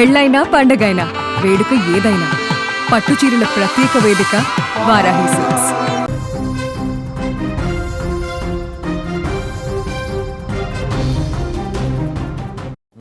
పెళ్ళైనా పండగైనా వేడుక ఏదైనా పట్టుచీరల ప్రత్యేక వేదిక Varahi silks.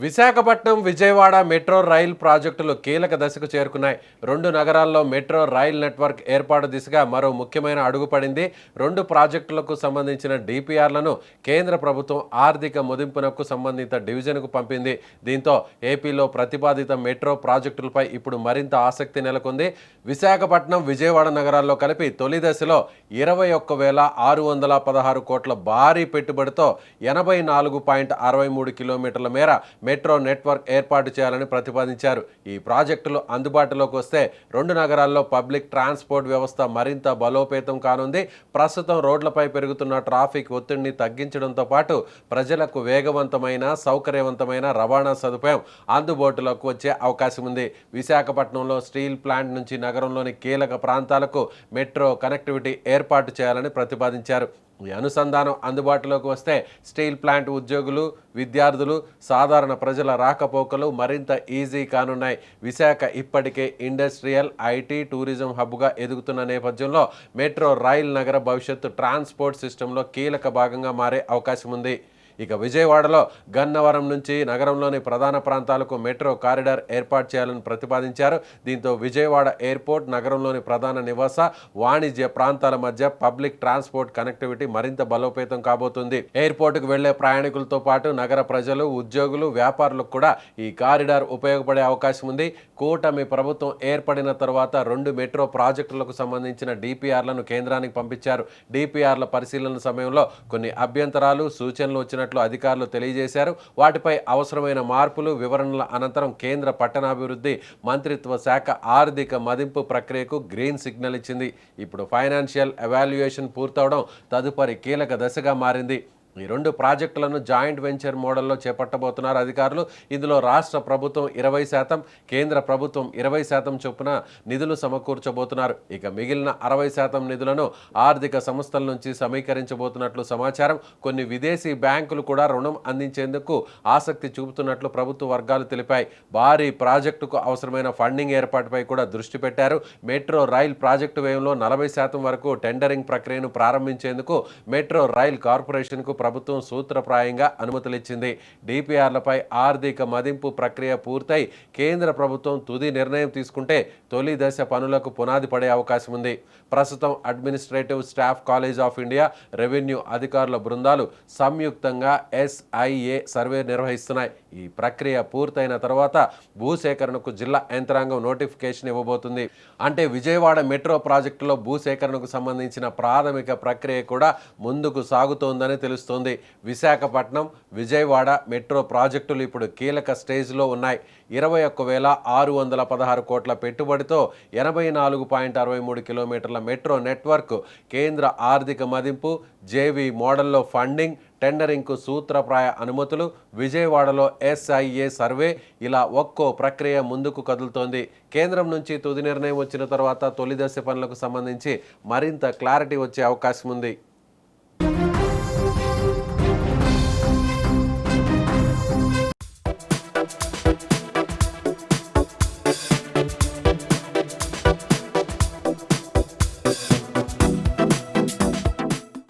Visakhapatnam Vijayawada metro rail ప్రాజెక్టులు కీలక దశకు చేరుకున్నాయి. రెండు నగరాల్లో మెట్రో రైల్ నెట్వర్క్ ఏర్పాటు దిశగా మరో ముఖ్యమైన అడుగు పడింది. రెండు ప్రాజెక్టులకు సంబంధించిన డిపిఆర్లను కేంద్ర ప్రభుత్వం ఆర్థిక మదింపునకు సంబంధిత డివిజన్కు పంపింది. దీంతో ఏపీలో ప్రతిపాదిత మెట్రో ప్రాజెక్టులపై ఇప్పుడు మరింత ఆసక్తి నెలకొంది. విశాఖపట్నం విజయవాడ నగరాల్లో కలిపి తొలి దశలో 21,616 కోట్ల భారీ పెట్టుబడితో 84.63 కిలోమీటర్ల మేర మెట్రో నెట్వర్క్ ఏర్పాటు చేయాలని ప్రతిపాదించారు. ఈ ప్రాజెక్టులు అందుబాటులోకి వస్తే రెండు నగరాల్లో పబ్లిక్ ట్రాన్స్పోర్ట్ వ్యవస్థ మరింత బలోపేతం కానుంది. ప్రస్తుతం రోడ్లపై పెరుగుతున్న ట్రాఫిక్ ఒత్తిడిని తగ్గించడంతో పాటు ప్రజలకు వేగవంతమైన సౌకర్యవంతమైన రవాణా సదుపాయం అందుబాటులోకి వచ్చే అవకాశం ఉంది. విశాఖపట్నంలో స్టీల్ ప్లాంట్ నుంచి నగరంలోని కీలక ప్రాంతాలకు మెట్రో కనెక్టివిటీ ఏర్పాటు చేయాలని ప్రతిపాదించారు. ఈ అనుసంధానం అందుబాటులోకి వస్తే స్టీల్ ప్లాంట్ ఉద్యోగులు, విద్యార్థులు, సాధారణ ప్రజల రాకపోకలు మరింత ఈజీ కానున్నాయి. విశాఖ ఇప్పటికే ఇండస్ట్రియల్, ఐటీ, టూరిజం హబ్గా ఎదుగుతున్న నేపథ్యంలో మెట్రో రైల్ నగర భవిష్యత్తు ట్రాన్స్పోర్ట్ సిస్టంలో కీలక భాగంగా మారే అవకాశం ఉంది. ఇక విజయవాడలో గన్నవరం నుంచి నగరంలోని ప్రధాన ప్రాంతాలకు మెట్రో కారిడార్ ఏర్పాటు చేయాలని ప్రతిపాదించారు. దీంతో విజయవాడ ఎయిర్పోర్ట్, నగరంలోని ప్రధాన నివాస, వాణిజ్య ప్రాంతాల మధ్య పబ్లిక్ ట్రాన్స్పోర్ట్ కనెక్టివిటీ మరింత బలోపేతం కాబోతుంది. ఎయిర్పోర్టుకు వెళ్లే ప్రయాణికులతో పాటు నగర ప్రజలు, ఉద్యోగులు, వ్యాపారులకు కూడా ఈ కారిడార్ ఉపయోగపడే అవకాశం ఉంది. కూటమి ప్రభుత్వం ఏర్పడిన తర్వాత రెండు మెట్రో ప్రాజెక్టులకు సంబంధించిన డిపిఆర్లను కేంద్రానికి పంపించారు. డిపిఆర్ల పరిశీలన సమయంలో కొన్ని అభ్యంతరాలు, సూచనలు వచ్చిన అధికారులు తెలియజేశారు. వాటిపై అవసరమైన మార్పులు, వివరణల అనంతరం కేంద్ర పట్టణాభివృద్ధి మంత్రిత్వ శాఖ ఆర్థిక మదింపు ప్రక్రియకు గ్రీన్ సిగ్నల్ ఇచ్చింది. ఇప్పుడు ఫైనాన్షియల్ ఎవాల్యుయేషన్ పూర్తవడం తదుపరి కీలక దశగా మారింది. ఈ రెండు ప్రాజెక్టులను జాయింట్ వెంచర్ మోడల్లో చేపట్టబోతున్నారు అధికారులు. ఇందులో రాష్ట్ర ప్రభుత్వం 20%, కేంద్ర ప్రభుత్వం 20% చొప్పున నిధులు సమకూర్చబోతున్నారు. ఇక మిగిలిన 60% నిధులను ఆర్థిక సంస్థల నుంచి సమీకరించబోతున్నట్లు సమాచారం. కొన్ని విదేశీ బ్యాంకులు కూడా రుణం అందించేందుకు ఆసక్తి చూపుతున్నట్లు ప్రభుత్వ వర్గాలు తెలిపాయి. భారీ ప్రాజెక్టుకు అవసరమైన ఫండింగ్ ఏర్పాటుపై కూడా దృష్టి పెట్టారు. మెట్రో రైల్ ప్రాజెక్టు వ్యయంలో 40% వరకు టెండరింగ్ ప్రక్రియను ప్రారంభించేందుకు మెట్రో రైల్ కార్పొరేషన్కు ప్రభుత్వం సూత్రప్రాయంగా అనుమతులిచ్చింది. డిపిఆర్లపై ఆర్థిక మదింపు ప్రక్రియ పూర్తయి కేంద్ర ప్రభుత్వం తుది నిర్ణయం తీసుకుంటే తొలి దశ పనులకు పునాది పడే అవకాశం ఉంది. ప్రస్తుతం administrative staff college of India, revenue అధికారుల బృందాలు సంయుక్తంగా SIA సర్వే నిర్వహిస్తున్నాయి. ఈ ప్రక్రియ పూర్తయిన తర్వాత భూసేకరణకు జిల్లా యంత్రాంగం నోటిఫికేషన్ ఇవ్వబోతుంది. అంటే విజయవాడ మెట్రో ప్రాజెక్టులో భూసేకరణకు సంబంధించిన ప్రాథమిక ప్రక్రియ కూడా ముందుకు సాగుతోందని తెలుస్తుంది. విశాఖపట్నం, విజయవాడ మెట్రో ప్రాజెక్టులు ఇప్పుడు కీలక స్టేజ్లో ఉన్నాయి. 21,616 కోట్ల పెట్టుబడితో 84.63 కిలోమీటర్ల మెట్రో నెట్వర్క్, కేంద్ర ఆర్థిక మదింపు, జేవీ మోడల్లో ఫండింగ్, టెండరింగ్కు సూత్రప్రాయ అనుమతులు, విజయవాడలో SIA సర్వే, ఇలా ఒక్కో ప్రక్రియ ముందుకు కదులుతోంది. కేంద్రం నుంచి తుది నిర్ణయం వచ్చిన తర్వాత తొలి దశ పనులకు సంబంధించి మరింత క్లారిటీ వచ్చే అవకాశం ఉంది.